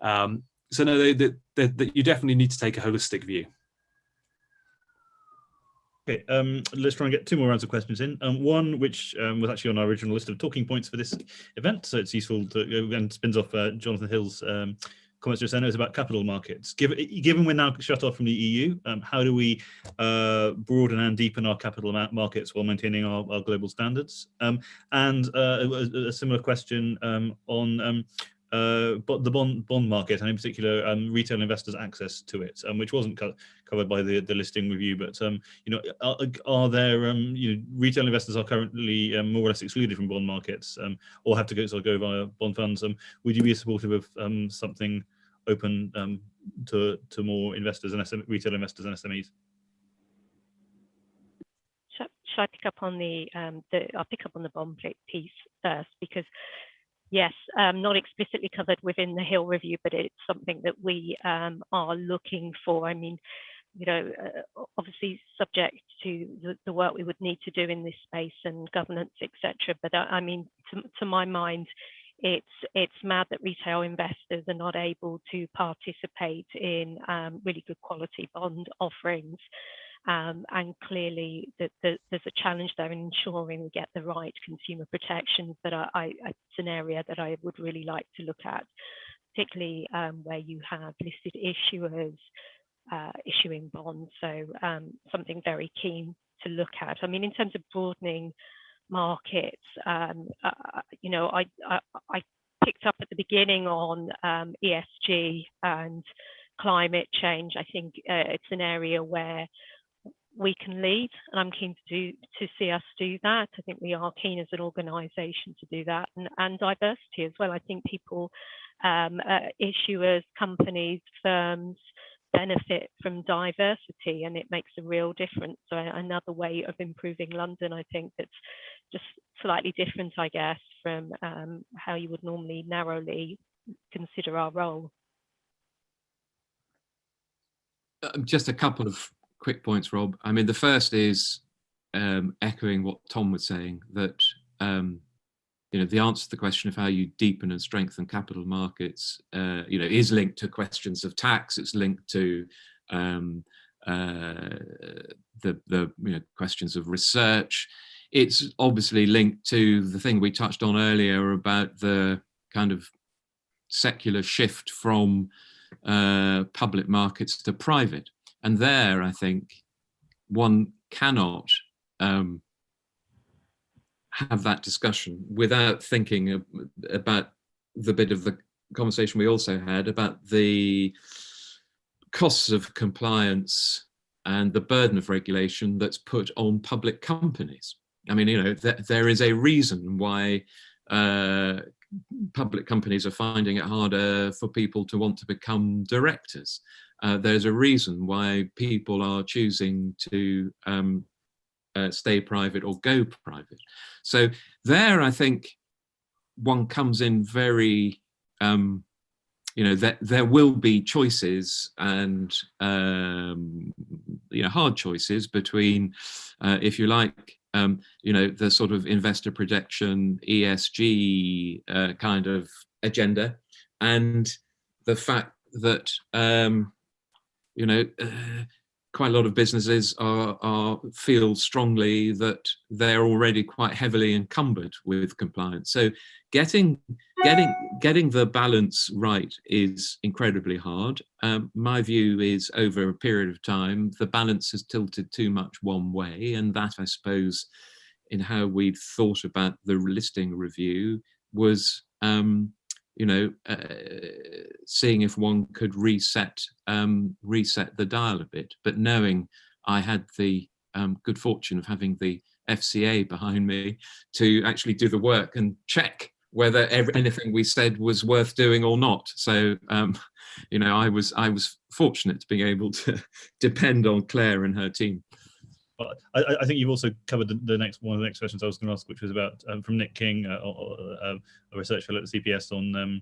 So no, that you definitely need to take a holistic view. Okay, let's try and get two more rounds of questions in. One which was actually on our original list of talking points for this event, so it's useful to, and spins off Jonathan Hill's comments just then, is about capital markets. Given we're now shut off from the EU, how do we broaden and deepen our capital markets while maintaining our global standards? And a similar question on but the bond market, and in particular retail investors' access to it, which wasn't covered by the listing review. But are there retail investors are currently more or less excluded from bond markets, or have to go via bond funds? Would you be supportive of something open to more investors and retail investors and SMEs? Should I pick up on I'll pick up on the bond piece first, because yes, not explicitly covered within the Hill review, but it's something that we are looking for. I mean, obviously subject to the work we would need to do in this space and governance, etc. But I mean, to my mind, it's mad that retail investors are not able to participate in really good quality bond offerings. And clearly there's a challenge there in ensuring we get the right consumer protections. But it's an area that I would really like to look at, particularly where you have listed issuers issuing bonds. So something very keen to look at. I mean, in terms of broadening markets, I picked up at the beginning on ESG and climate change. I think it's an area where we can lead, and I'm keen to see us do that. I think we are keen as an organisation to do that, and diversity as well. I think people, issuers, companies, firms benefit from diversity, and it makes a real difference. So another way of improving London, I think, that's just slightly different, I guess, from how you would normally narrowly consider our role. Just a couple of quick points, Rob. I mean, the first is echoing what Tom was saying, that the answer to the question of how you deepen and strengthen capital markets, is linked to questions of tax. It's linked to the questions of research. It's obviously linked to the thing we touched on earlier about the kind of secular shift from public markets to private. And there, I think, one cannot have that discussion without thinking about the bit of the conversation we also had about the costs of compliance and the burden of regulation that's put on public companies. I mean, there is a reason why public companies are finding it harder for people to want to become directors. There's a reason why people are choosing to stay private or go private. So there, I think one comes in very, there will be choices and, hard choices between, if you like, the sort of investor protection, ESG kind of agenda, and the fact that, quite a lot of businesses feel strongly that they're already quite heavily encumbered with compliance. So getting the balance right is incredibly hard. My view is, over a period of time, the balance has tilted too much one way, and that, I suppose, in how we've thought about the listing review was seeing if one could reset the dial a bit, but knowing I had the good fortune of having the FCA behind me to actually do the work and check whether anything we said was worth doing or not. So I was fortunate to be able to depend on Claire and her team. Well, I think you've also covered one of the next questions I was going to ask, which was about from Nick King, a research fellow at the CPS, on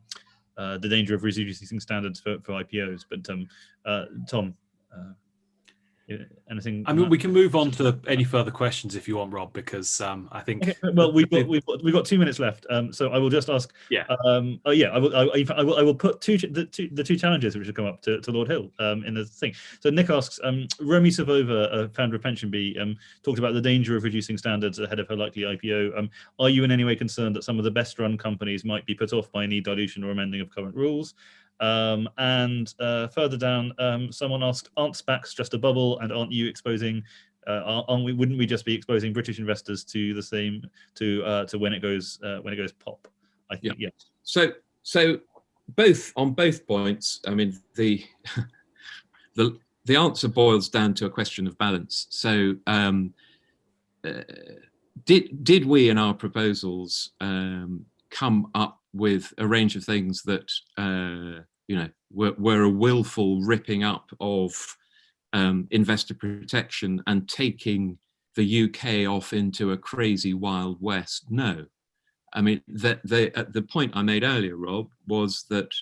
the danger of reducing standards for IPOs. But Tom, anything? I mean, we can move on to any further questions if you want, Rob, because I think. Okay, well, we've got 2 minutes left, so I will just ask. Yeah. I will put the two challenges which have come up to Lord Hill in the thing. So Nick asks, Romy Savova, founder of PensionBee, talked about the danger of reducing standards ahead of her likely IPO. Are you in any way concerned that some of the best-run companies might be put off by any dilution or amending of current rules? And further down, someone asked, aren't SPACs just a bubble, and aren't you exposing wouldn't we just be exposing British investors to the same to when it goes pop? I think, yeah. So on both points, I mean, the answer boils down to a question of balance. So did we in our proposals come up with a range of things that were a willful ripping up of investor protection and taking the UK off into a crazy Wild West? No. I mean, the point I made earlier, Rob, was that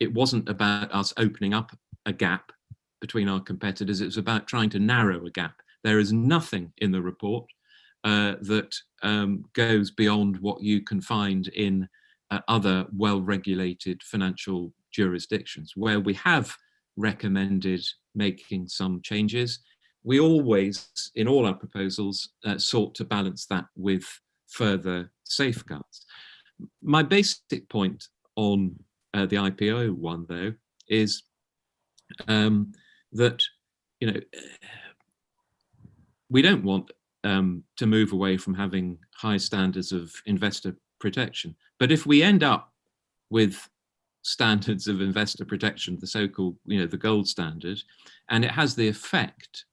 it wasn't about us opening up a gap between our competitors. It was about trying to narrow a gap. There is nothing in the report that goes beyond what you can find in other well-regulated financial jurisdictions. Where we have recommended making some changes, we always, in all our proposals, sought to balance that with further safeguards. My basic point on the IPO one, though, is that we don't want to move away from having high standards of investor protection. But if we end up with standards of investor protection, the so-called, the gold standard, and it has the effect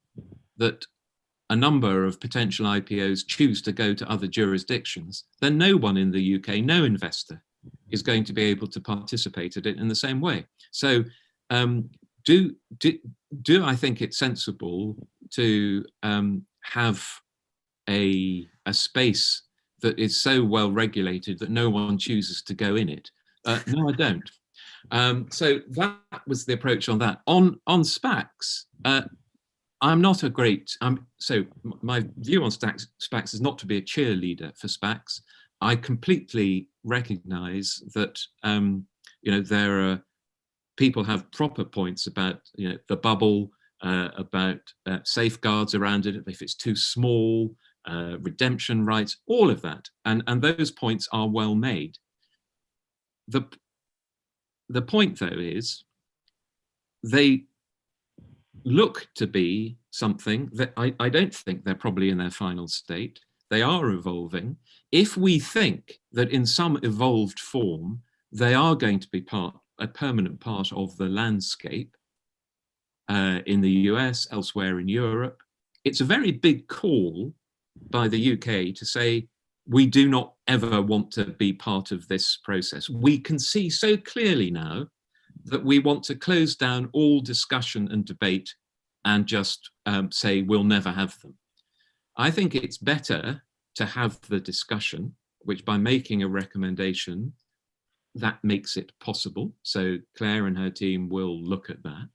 that a number of potential IPOs choose to go to other jurisdictions, then no one in the UK, no investor, is going to be able to participate in it in the same way. So do I think it's sensible to have a space that is so well regulated that no one chooses to go in it? No, I don't. So that was the approach on that. On SPACs, I'm not a great. So my view on SPACs is not to be a cheerleader for SPACs. I completely recognise that there are people have proper points about the bubble, about safeguards around it if it's too small, redemption rights, all of that, and those points are well made. The point, though, is look to be something that I don't think they're probably in their final state. They are evolving. If we think that in some evolved form, they are going to be a permanent part of the landscape in the US, elsewhere in Europe, it's a very big call by the UK to say, we do not ever want to be part of this process. We can see so clearly now that we want to close down all discussion and debate and just say we'll never have them. I think it's better to have the discussion, which by making a recommendation, that makes it possible. So Claire and her team will look at that.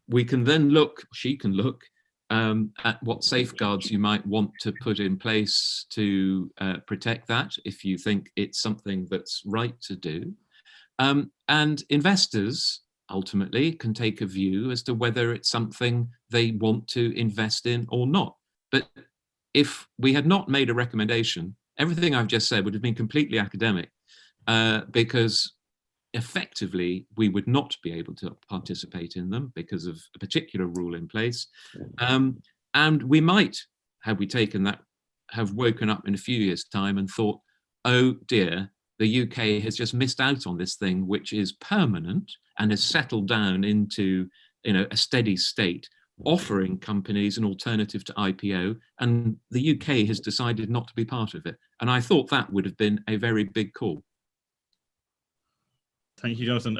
We can then look, she can look at what safeguards you might want to put in place to protect that if you think it's something that's right to do. And investors ultimately can take a view as to whether it's something they want to invest in or not. But if we had not made a recommendation, everything I've just said would have been completely academic because effectively we would not be able to participate in them because of a particular rule in place. And we might, had we taken that, have woken up in a few years' time and thought, oh dear, the UK has just missed out on this thing which is permanent and has settled down into, you know, a steady state, offering companies an alternative to IPO, and the UK has decided not to be part of it. And I thought that would have been a very big call. Thank you, Jonathan.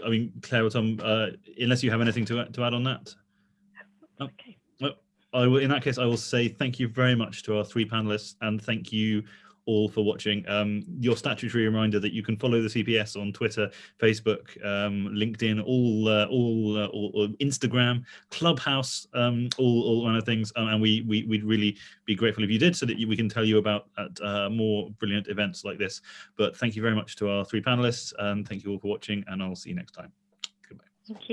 I mean, Claire or Tom, unless you have anything to add on that. Oh, Okay. well, I will, in that case, I will say thank you very much to our three panelists, and thank you all for watching. Your statutory reminder that you can follow the CPS on Twitter, Facebook, LinkedIn, all Instagram, Clubhouse, all kind of things. And we'd really be grateful if you did, so that we can tell you about more brilliant events like this. But thank you very much to our three panelists, and thank you all for watching, and I'll see you next time. Goodbye. Thank you.